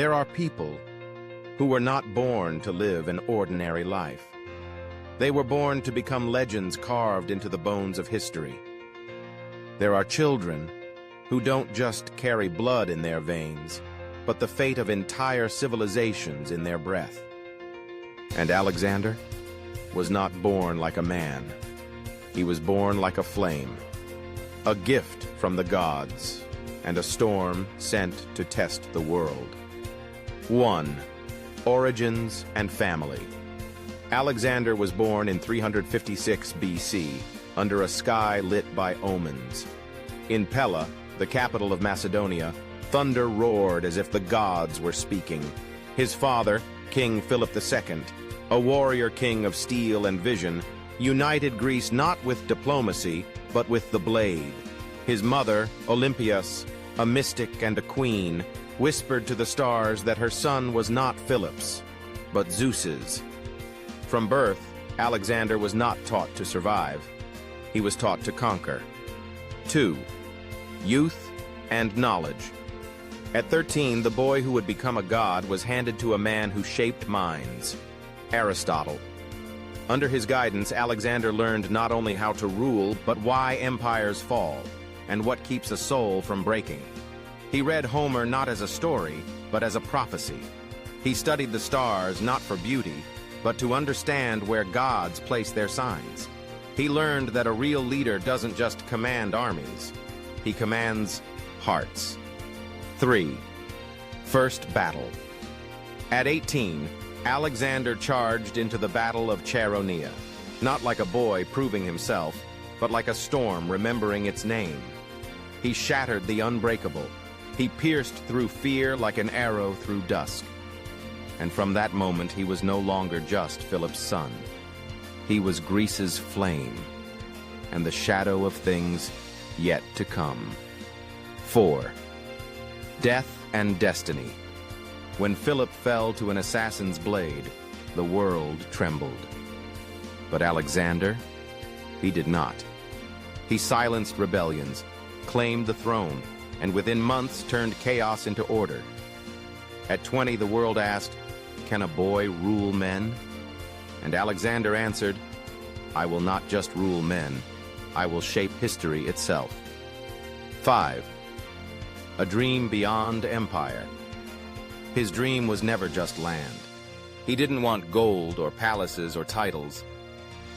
There are people who were not born to live an ordinary life. They were born to become legends carved into the bones of history. There are children who don't just carry blood in their veins, but the fate of entire civilizations in their breath. And Alexander was not born like a man. He was born like a flame, a gift from the gods, and a storm sent to test the world. 1. Origins and family. Alexander was born in 356 BC, under a sky lit by omens. In Pella, the capital of Macedonia, thunder roared as if the gods were speaking. His father, King Philip II, a warrior king of steel and vision, united Greece not with diplomacy, but with the blade. His mother, Olympias, a mystic and a queen, whispered to the stars that her son was not Philip's, but Zeus's. From birth, Alexander was not taught to survive. He was taught to conquer. 2. Youth and knowledge. At 13, the boy who would become a god was handed to a man who shaped minds, Aristotle. Under his guidance, Alexander learned not only how to rule, but why empires fall, and what keeps a soul from breaking. He read Homer not as a story, but as a prophecy. He studied the stars not for beauty, but to understand where gods place their signs. He learned that a real leader doesn't just command armies. He commands hearts. 3. First battle. At 18, Alexander charged into the Battle of Chaeronea, not like a boy proving himself, but like a storm remembering its name. He shattered the unbreakable. He pierced through fear like an arrow through dusk. And from that moment, he was no longer just Philip's son. He was Greece's flame, and the shadow of things yet to come. 4. Death and destiny. When Philip fell to an assassin's blade, the world trembled. But Alexander, he did not. He silenced rebellions, claimed the throne, and within months turned chaos into order. At 20, the world asked, "Can a boy rule men?" And Alexander answered, "I will not just rule men, I will shape history itself." 5. A dream beyond empire. His dream was never just land. He didn't want gold or palaces or titles.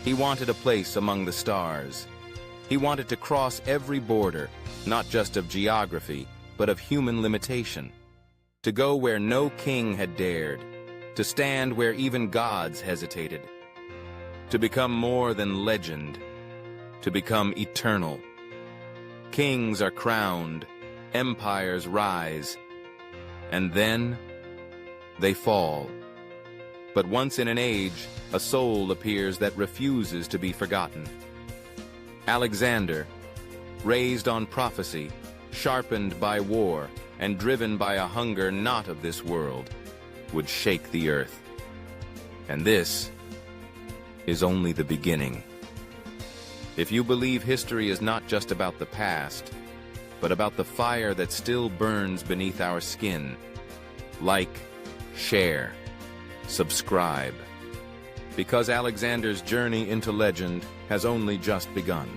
He wanted a place among the stars. He wanted to cross every border, not just of geography, but of human limitation. To go where no king had dared, to stand where even gods hesitated. To become more than legend, to become eternal. Kings are crowned, empires rise, and then they fall. But once in an age, a soul appears that refuses to be forgotten. Alexander, raised on prophecy, sharpened by war, and driven by a hunger not of this world, would shake the earth. And this is only the beginning. If you believe history is not just about the past, but about the fire that still burns beneath our skin, like, share, subscribe, because Alexander's journey into legend has only just begun.